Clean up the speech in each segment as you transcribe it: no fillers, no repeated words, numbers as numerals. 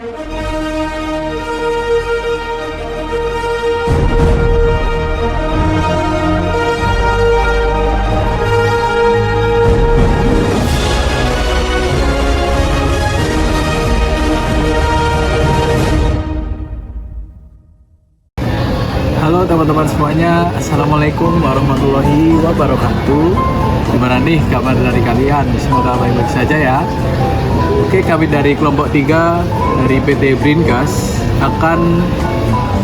Halo teman-teman semuanya, Assalamualaikum warahmatullahi wabarakatuh. Gimana nih kabar dari kalian? Semoga baik-baik saja ya. Oke, kami dari kelompok 3 dari PT Bringas akan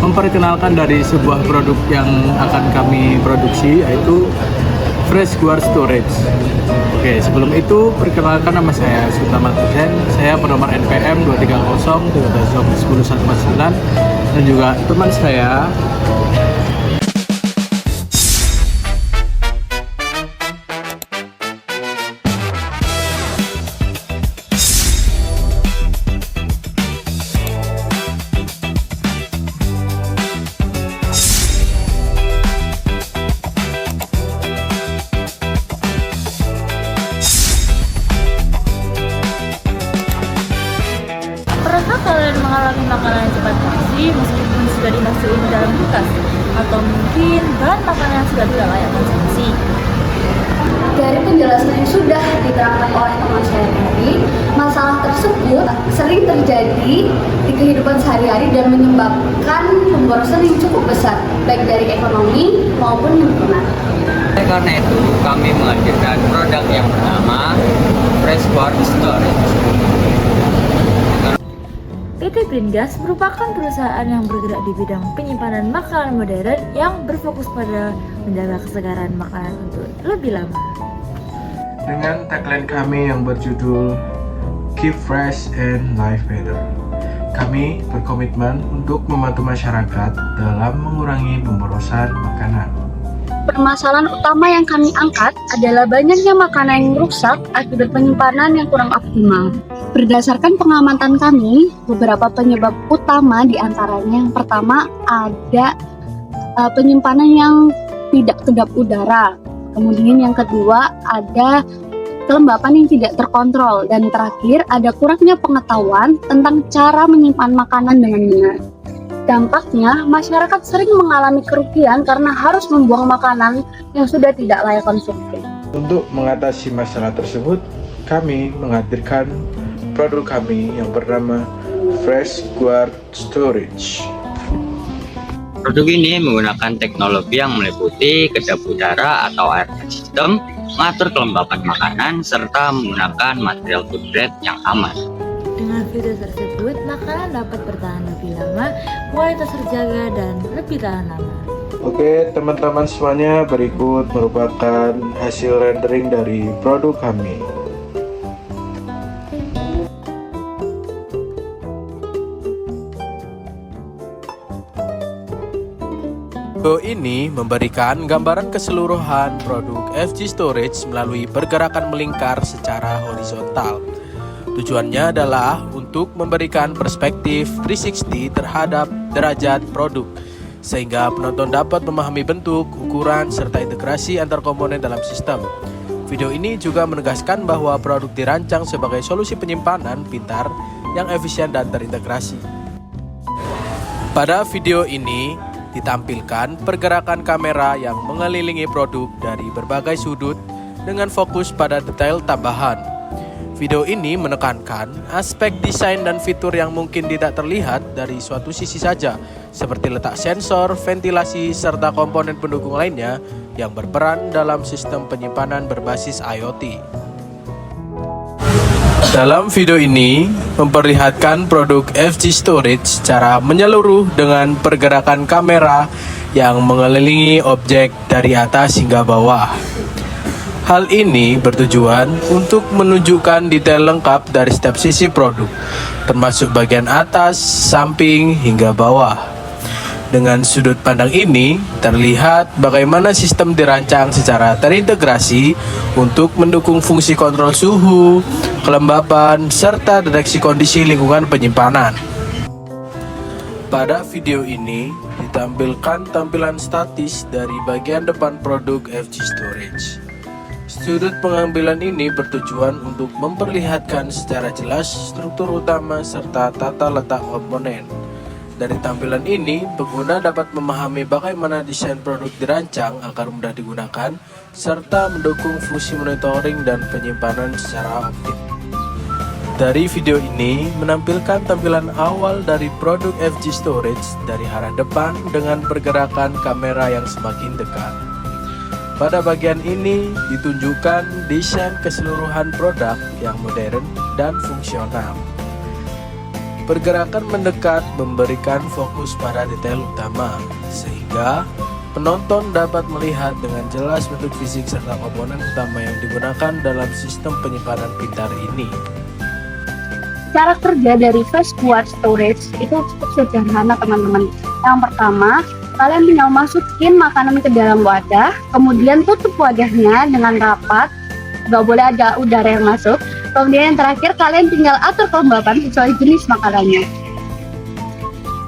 memperkenalkan dari sebuah produk yang akan kami produksi, yaitu Fresh Guard Storage. Oke, sebelum itu perkenalkan, nama saya Sultan Hussein. Saya penomor NPM 230 10149 dan juga teman saya Pernahkah kalian mengalami makanan yang cepat basi meskipun sudah dimasukin ke dalam kulkas? Atau mungkin bahan makanan yang sudah tidak layak konsumsi? Dari penjelasan yang sudah diterangkan oleh teman saya tadi, masalah tersebut sering terjadi di kehidupan sehari-hari dan menyebabkan pemborosan yang cukup besar, baik dari ekonomi maupun lingkungan. Karena itu, kami menghadirkan produk yang bernama Fresh Guard Storage. PT Bringas merupakan perusahaan yang bergerak di bidang penyimpanan makanan modern yang berfokus pada menjaga kesegaran makanan untuk lebih lama. dengan tagline kami yang berjudul Keep Fresh and Life Better. Kami berkomitmen untuk membantu masyarakat dalam mengurangi pemborosan makanan. Permasalahan utama yang kami angkat adalah banyaknya makanan yang rusak akibat penyimpanan yang kurang optimal. Berdasarkan pengamatan kami, beberapa penyebab utama diantaranya yang pertama ada penyimpanan yang tidak kedap udara. Kemudian yang kedua ada kelembapan yang tidak terkontrol. Dan terakhir ada kurangnya pengetahuan tentang cara menyimpan makanan dengan benar. Dampaknya, masyarakat sering mengalami kerugian karena harus membuang makanan yang sudah tidak layak konsumsi. Untuk mengatasi masalah tersebut, kami menghadirkan produk kami yang bernama Fresh Guard Storage. Produk ini menggunakan teknologi yang meliputi kedap udara atau air system, mengatur kelembapan makanan, serta menggunakan material food grade yang aman. Dengan fitur tersebut, makanan dapat bertahan lebih lama, kualitas terjaga, dan lebih tahan lama. Oke teman-teman semuanya, berikut merupakan hasil rendering dari produk kami. Video ini memberikan gambaran keseluruhan produk FG Storage melalui pergerakan melingkar secara horizontal. Tujuannya adalah untuk memberikan perspektif 360 terhadap derajat produk, sehingga penonton dapat memahami bentuk, ukuran, serta integrasi antar komponen dalam sistem. Video ini juga menegaskan bahwa produk dirancang sebagai solusi penyimpanan pintar yang efisien dan terintegrasi. Pada video ini ditampilkan pergerakan kamera yang mengelilingi produk dari berbagai sudut dengan fokus pada detail tambahan. Video ini menekankan aspek desain dan fitur yang mungkin tidak terlihat dari suatu sisi saja, seperti letak sensor, ventilasi, serta komponen pendukung lainnya yang berperan dalam sistem penyimpanan berbasis IoT. Dalam video ini memperlihatkan produk FG Storage secara menyeluruh dengan pergerakan kamera yang mengelilingi objek dari atas hingga bawah. Hal ini bertujuan untuk menunjukkan detail lengkap dari setiap sisi produk, termasuk bagian atas, samping, hingga bawah. Dengan sudut pandang ini, terlihat bagaimana sistem dirancang secara terintegrasi untuk mendukung fungsi kontrol suhu, kelembapan, serta deteksi kondisi lingkungan penyimpanan. Pada video ini, ditampilkan tampilan statis dari bagian depan produk FG Storage. Sudut pengambilan ini bertujuan untuk memperlihatkan secara jelas struktur utama serta tata letak komponen. Dari tampilan ini, pengguna dapat memahami bagaimana desain produk dirancang agar mudah digunakan, serta mendukung fungsi monitoring dan penyimpanan secara optimal. Dari video ini menampilkan tampilan awal dari produk FG Storage dari arah depan dengan pergerakan kamera yang semakin dekat. Pada bagian ini ditunjukkan desain keseluruhan produk yang modern dan fungsional. Pergerakan mendekat memberikan fokus pada detail utama, sehingga penonton dapat melihat dengan jelas bentuk fisik serta komponen utama yang digunakan dalam sistem penyimpanan pintar ini. Cara kerja dari FreshGuard Storage itu cukup sederhana teman-teman. Yang pertama, kalian tinggal masukin makanan ke dalam wadah, kemudian tutup wadahnya dengan rapat, nggak boleh ada udara yang masuk. Kemudian yang terakhir, kalian tinggal atur kelembapan sesuai jenis makanannya.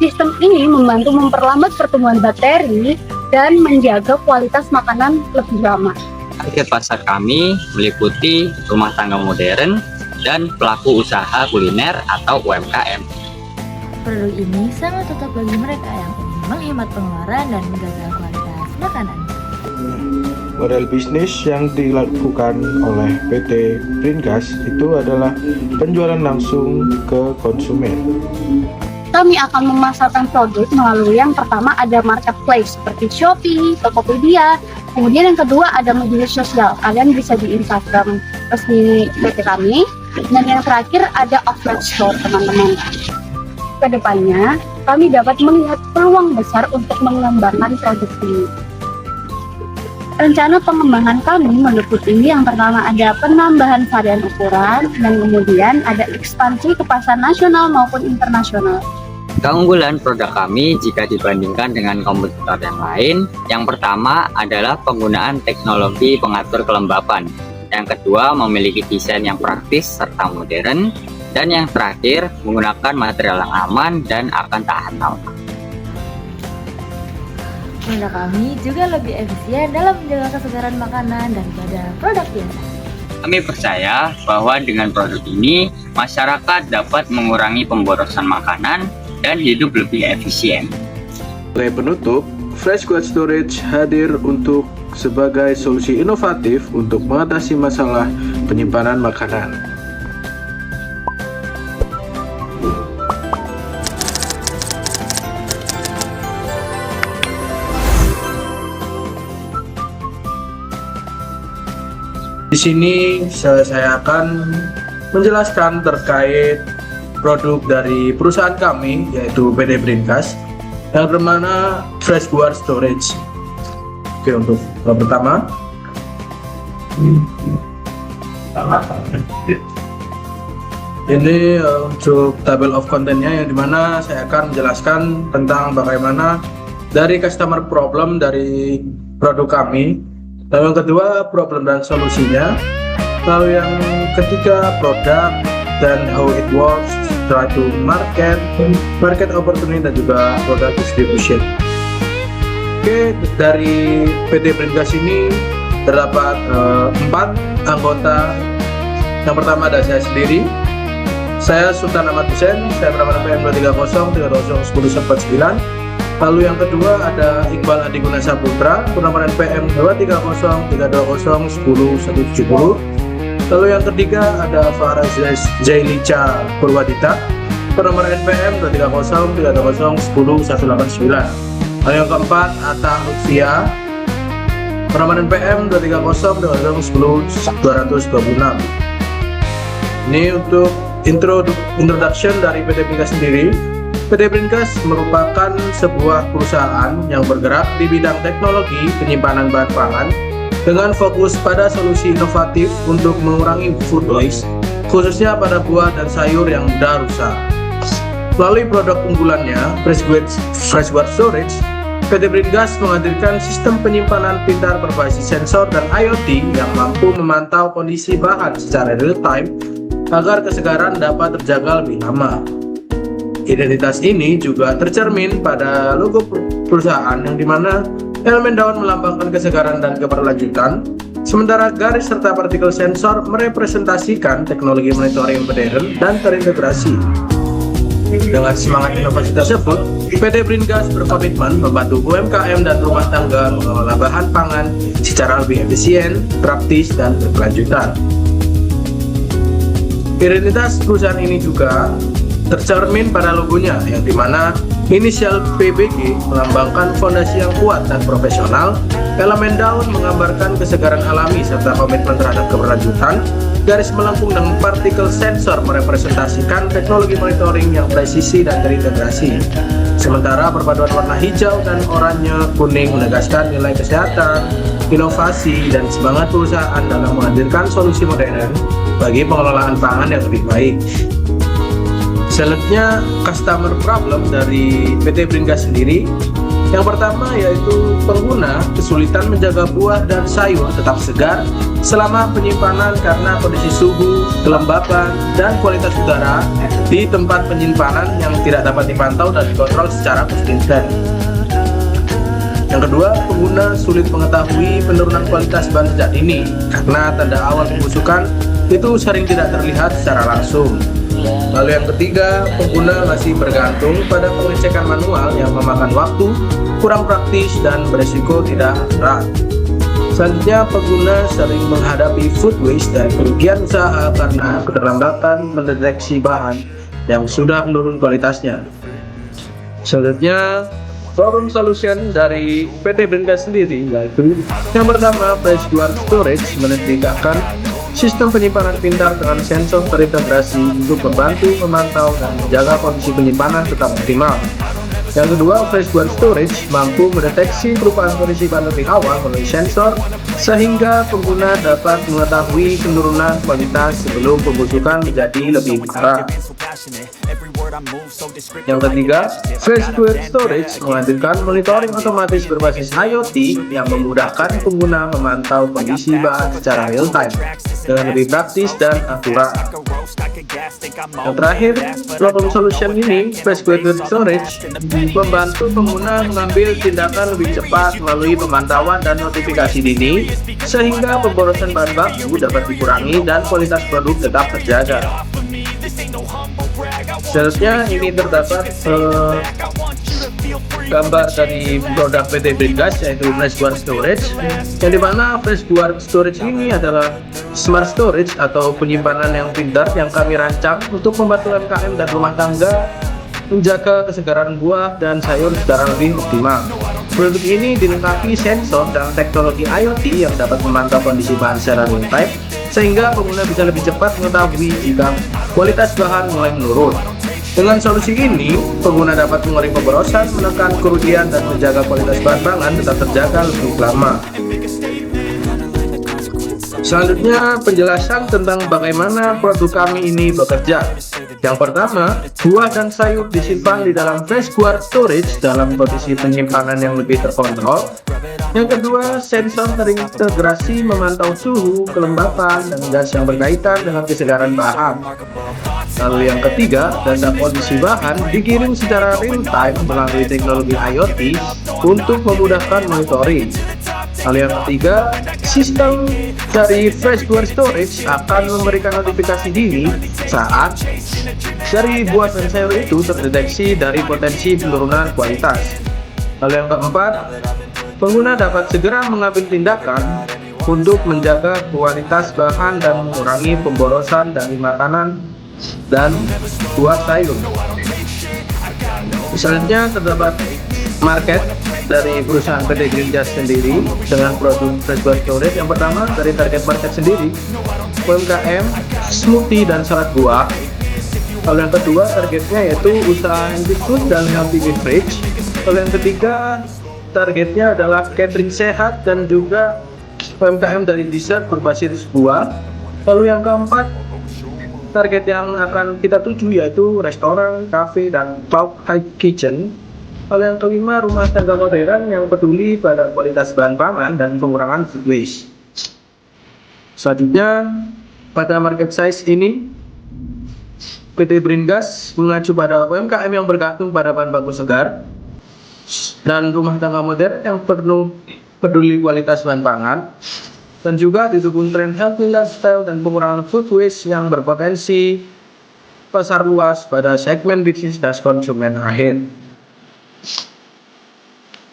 Sistem ini membantu memperlambat pertumbuhan bakteri dan menjaga kualitas makanan lebih lama. Target pasar kami meliputi rumah tangga modern dan pelaku usaha kuliner atau UMKM. Produk ini sangat cocok bagi mereka yang ingin menghemat pengeluaran dan menjaga kualitas makanan. Model bisnis yang dilakukan oleh PT Printgas itu adalah penjualan langsung ke konsumen. Kami akan memasarkan produk melalui yang pertama ada marketplace seperti Shopee, Tokopedia, kemudian yang kedua ada media sosial. Kalian bisa di Instagram resmi PT kami, dan yang terakhir ada offline store teman-teman. Kedepannya kami dapat melihat peluang besar untuk mengembangkan produk ini. Rencana pengembangan kami meliputi yang pertama ada penambahan varian ukuran dan kemudian ada ekspansi ke pasar nasional maupun internasional. Keunggulan produk kami jika dibandingkan dengan kompetitor yang lain, yang pertama adalah penggunaan teknologi pengatur kelembapan. Yang kedua, memiliki desain yang praktis serta modern. Dan yang terakhir, menggunakan material yang aman dan akan tahan lama. Produk kami juga lebih efisien dalam menjaga kesegaran makanan daripada produk biasa. Kami percaya bahwa dengan produk ini, masyarakat dapat mengurangi pemborosan makanan dan hidup lebih efisien. Sebagai penutup, FreshGuard Storage hadir untuk sebagai solusi inovatif untuk mengatasi masalah penyimpanan makanan. Di sini saya akan menjelaskan terkait produk dari perusahaan kami, yaitu PT Printgas, yang bernama FreshGuard Storage. Oke, untuk yang pertama, ini untuk table of contentnya, yang dimana saya akan menjelaskan tentang bagaimana dari customer problem dari produk kami. Lalu yang kedua, problem dan solusinya. Lalu yang ketiga, produk dan how it works, try to market opportunity, dan juga product distribution. Oke, dari PT Printgas ini terdapat 4 anggota. Yang pertama ada saya sendiri. Saya Sultan Ahmad Hussein, saya bernama PM 230301049. Lalu yang kedua ada Iqbal Adiguna Saputra, penomoran PM 23032010170. Lalu yang ketiga ada Farah Zailica Purwadita, penomoran NPM 23032010189. Lalu yang keempat Atta Lutfia, penomoran NPM 23022010226. Ini untuk introduction dari PT Printgas sendiri. PT Printgas merupakan sebuah perusahaan yang bergerak di bidang teknologi penyimpanan bahan pangan dengan fokus pada solusi inovatif untuk mengurangi food waste, khususnya pada buah dan sayur yang mudah rusak. Melalui produk unggulannya, FreshGuard Storage, PT Printgas menghadirkan sistem penyimpanan pintar berbasis sensor dan IoT yang mampu memantau kondisi bahan secara real time agar kesegaran dapat terjaga lebih lama. Identitas ini juga tercermin pada logo perusahaan, yang dimana elemen daun melambangkan kesegaran dan keberlanjutan, Sementara garis serta partikel sensor merepresentasikan teknologi monitoring modern dan terintegrasi. Dengan semangat inovasi tersebut, PT Bringas berkomitmen membantu UMKM dan rumah tangga mengelola bahan pangan secara lebih efisien, praktis, dan berkelanjutan. Identitas perusahaan ini juga tercermin pada logonya, yang dimana inisial PBG melambangkan fondasi yang kuat dan profesional, elemen daun menggambarkan kesegaran alami serta komitmen terhadap keberlanjutan, garis melengkung dengan partikel sensor merepresentasikan teknologi monitoring yang presisi dan terintegrasi. Sementara perpaduan warna hijau dan oranye kuning menegaskan nilai kesehatan, inovasi, dan semangat perusahaan dalam menghadirkan solusi modern bagi pengelolaan pangan yang lebih baik. Selanjutnya, customer problem dari PT Bringas sendiri. Yang pertama yaitu pengguna kesulitan menjaga buah dan sayur tetap segar selama penyimpanan karena kondisi suhu, kelembapan, dan kualitas udara di tempat penyimpanan yang tidak dapat dipantau dan dikontrol secara konsisten. Yang kedua, pengguna sulit mengetahui penurunan kualitas bahan sejak dini karena tanda awal pembusukan itu sering tidak terlihat secara langsung. Lalu yang ketiga, pengguna masih bergantung pada pengecekan manual yang memakan waktu, kurang praktis, dan berisiko tidak akurat. Selanjutnya, pengguna sering menghadapi food waste dan kerugian usaha karena keterlambatan mendeteksi bahan yang sudah menurun kualitasnya. Selanjutnya, problem solution dari PT Bringas sendiri yaitu yang pertama, fresh guard storage menegakkan sistem penyimpanan pintar dengan sensor terintegrasi untuk membantu memantau dan menjaga kondisi penyimpanan tetap optimal. Yang kedua, fresh guard storage mampu mendeteksi perubahan kondisi bahan lebih awal melalui sensor sehingga pengguna dapat mengetahui penurunan kualitas sebelum pembusukan menjadi lebih parah. Yang ketiga, fresh guard storage menghadirkan monitoring otomatis berbasis IoT yang memudahkan pengguna memantau kondisi bahan secara real time dengan lebih praktis dan akurat. Yang terakhir, problem solution ini, fresh guard storage, membantu pengguna mengambil tindakan lebih cepat melalui pemantauan dan notifikasi dini sehingga pemborosan bahan baku dapat dikurangi dan kualitas produk tetap terjaga. Selanjutnya ini terdapat gambar dari produk PT Bringas yaitu fresh guard storage, yang dimana fresh guard storage ini adalah smart storage atau penyimpanan yang pintar yang kami rancang untuk membantu UMKM dan rumah tangga menjaga kesegaran buah dan sayur secara lebih optimal. Produk ini dilengkapi sensor dan teknologi IoT yang dapat memantau kondisi bahan secara real time sehingga pengguna bisa lebih cepat mengetahui jika kualitas bahan mulai menurun. Dengan solusi ini, pengguna dapat mengurangi pemborosan, menekan kerugian, dan menjaga kualitas bahan pangan tetap terjaga lebih lama. Selanjutnya, penjelasan tentang bagaimana produk kami ini bekerja. Yang pertama, buah dan sayur disimpan di dalam fresh guard storage dalam kondisi penyimpanan yang lebih terkontrol. Yang kedua, sensor terintegrasi memantau suhu, kelembapan, dan gas yang berkaitan dengan kesegaran bahan. Lalu yang ketiga, data kondisi bahan dikirim secara real time melalui teknologi IoT untuk memudahkan monitoring. Lalu yang ketiga, sistem dari fresh guard storage akan memberikan notifikasi dini saat dari buah dan sayur itu terdeteksi dari potensi penurunan kualitas. Lalu yang keempat, pengguna dapat segera mengambil tindakan untuk menjaga kualitas bahan dan mengurangi pemborosan dari makanan dan buah sayur. Selanjutnya terdapat market dari perusahaan PT Bringas sendiri dengan produk fresh guard storage. Yang pertama, dari target market sendiri UMKM, smoothie dan salad buah. Lalu yang kedua, targetnya yaitu usaha food dan healthy beverage. Lalu yang ketiga, targetnya adalah catering sehat dan juga UMKM dari dessert berbasis buah. Lalu yang keempat, target yang akan kita tuju yaitu restoran, kafe, dan cloud high kitchen. Lalu yang kelima, rumah tangga modern yang peduli pada kualitas bahan pangan dan pengurangan food waste. Selanjutnya, pada market size ini, PT Bringas mengacu pada UMKM yang bergantung pada bahan baku segar dan rumah tangga modern yang penuh peduli kualitas bahan pangan. dan juga didukung tren healthy lifestyle dan pengurangan food waste yang berpotensi pasar luas pada segmen bisnis dan konsumen akhir.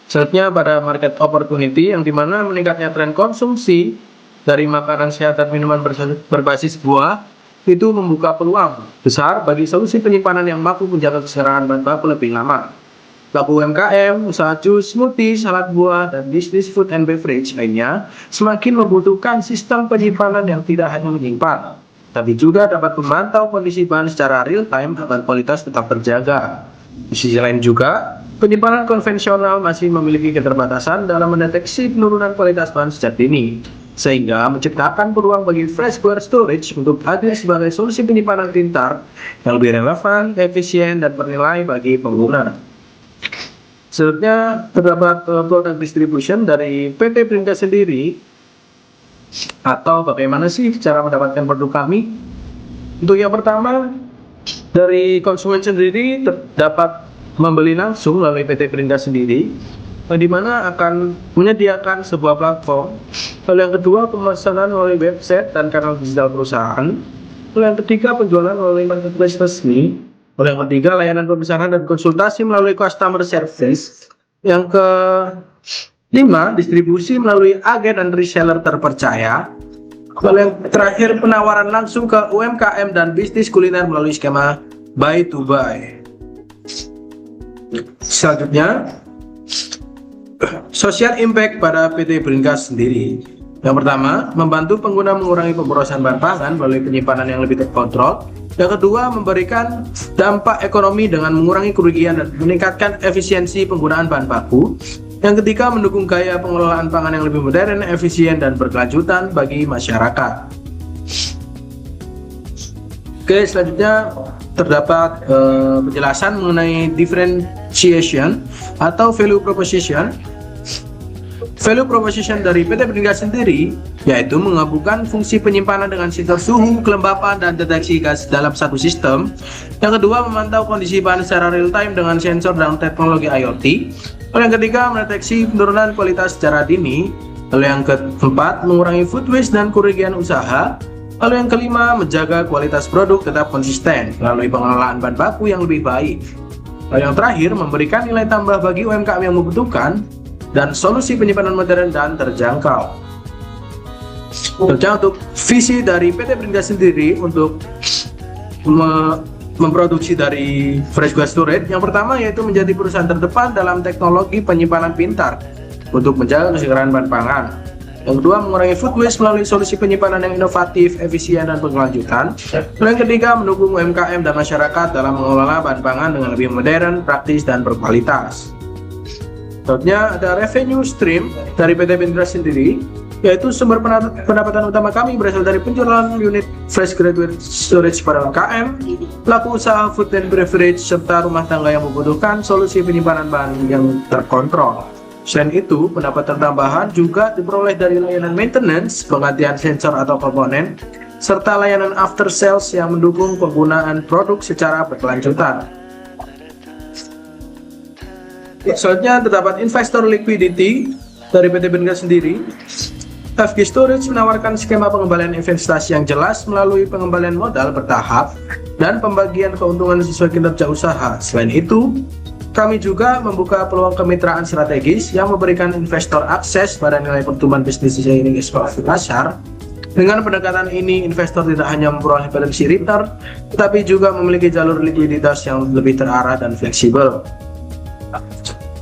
Selanjutnya pada market opportunity, yang dimana meningkatnya tren konsumsi dari makanan sehat dan minuman berbasis buah itu membuka peluang besar bagi solusi penyimpanan yang mampu menjaga kesetaraan bahan baku lebih lama. Pelaku UMKM, usaha jus, smoothie, salad buah, dan bisnis food and beverage lainnya semakin membutuhkan sistem penyimpanan yang tidak hanya menyimpan, tapi juga dapat memantau kondisi bahan secara real time agar kualitas tetap terjaga. Di sisi lain juga, penyimpanan konvensional masih memiliki keterbatasan dalam mendeteksi penurunan kualitas bahan sejak dini, sehingga menciptakan peluang bagi Freshware Storage untuk hadir sebagai solusi penyimpanan pintar yang lebih relevan, efisien, dan bernilai bagi pengguna. Selanjutnya terdapat product distribution dari PT Bringas sendiri, atau bagaimana sih cara mendapatkan produk kami. Untuk yang pertama, dari konsumen sendiri dapat membeli langsung melalui PT Bringas sendiri, di mana akan menyediakan sebuah platform. Lalu yang kedua, pemesanan melalui website dan kanal digital perusahaan. Lalu yang ketiga, penjualan melalui marketplace resmi. Lalu yang ketiga, layanan pemesanan dan konsultasi melalui customer service. Yang kelima, distribusi melalui agen dan reseller terpercaya. Lalu yang terakhir, penawaran langsung ke UMKM dan bisnis kuliner melalui skema buy to buy. Selanjutnya, social impact pada PT Bringas sendiri. Yang pertama, membantu pengguna mengurangi pemborosan bahan pangan melalui penyimpanan yang lebih terkontrol. Yang kedua, memberikan dampak ekonomi dengan mengurangi kerugian dan meningkatkan efisiensi penggunaan bahan baku. Yang ketiga, mendukung gaya pengelolaan pangan yang lebih modern, efisien, dan berkelanjutan bagi masyarakat. Oke, selanjutnya terdapat penjelasan mengenai differentiation atau value proposition. Value proposition dari PT Bringas sendiri yaitu menggabungkan fungsi penyimpanan dengan sensor suhu, kelembapan, dan deteksi gas dalam satu sistem. Yang kedua, memantau kondisi bahan secara real time dengan sensor dan teknologi IoT. Lalu yang ketiga, mendeteksi penurunan kualitas secara dini. Lalu yang keempat, mengurangi food waste dan kerugian usaha. Lalu yang kelima, menjaga kualitas produk tetap konsisten melalui pengelolaan bahan baku yang lebih baik. Lalu yang terakhir, memberikan nilai tambah bagi UMKM yang membutuhkan dan solusi penyimpanan modern dan terjangkau. Untuk visi dari PT Bringas sendiri untuk memproduksi dari Freshware Storage, yang pertama yaitu menjadi perusahaan terdepan dalam teknologi penyimpanan pintar untuk menjaga kesegaran bahan pangan. Yang kedua, mengurangi food waste melalui solusi penyimpanan yang inovatif, efisien, dan berkelanjutan. Lalu yang ketiga, mendukung UMKM dan masyarakat dalam mengelola bahan pangan dengan lebih modern, praktis, dan berkualitas. Selanjutnya ada revenue stream dari PT Bringas sendiri, yaitu sumber pendapatan utama kami berasal dari penjualan unit Freshware Storage pada UMKM, pelaku usaha food and beverage, serta rumah tangga yang membutuhkan solusi penyimpanan bahan yang terkontrol. Selain itu, pendapatan tambahan juga diperoleh dari layanan maintenance, penggantian sensor atau komponen, serta layanan after sales yang mendukung penggunaan produk secara berkelanjutan. Selanjutnya terdapat investor liquidity dari PT Bringas sendiri. FG Storage menawarkan skema pengembalian investasi yang jelas melalui pengembalian modal bertahap dan pembagian keuntungan sesuai kinerja usaha. Selain itu, kami juga membuka peluang kemitraan strategis yang memberikan investor akses pada nilai pertumbuhan bisnis seiring ekspansi pasar. Dengan pendekatan ini, investor tidak hanya memperoleh balance sheet return, tetapi juga memiliki jalur likuiditas yang lebih terarah dan fleksibel.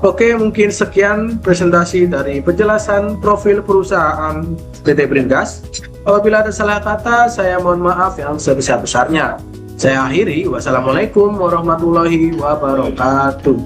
Oke, mungkin sekian presentasi dari penjelasan profil perusahaan PT Bringas. Apabila ada salah kata, saya mohon maaf yang sebesar-besarnya. Saya akhiri, wassalamualaikum warahmatullahi wabarakatuh.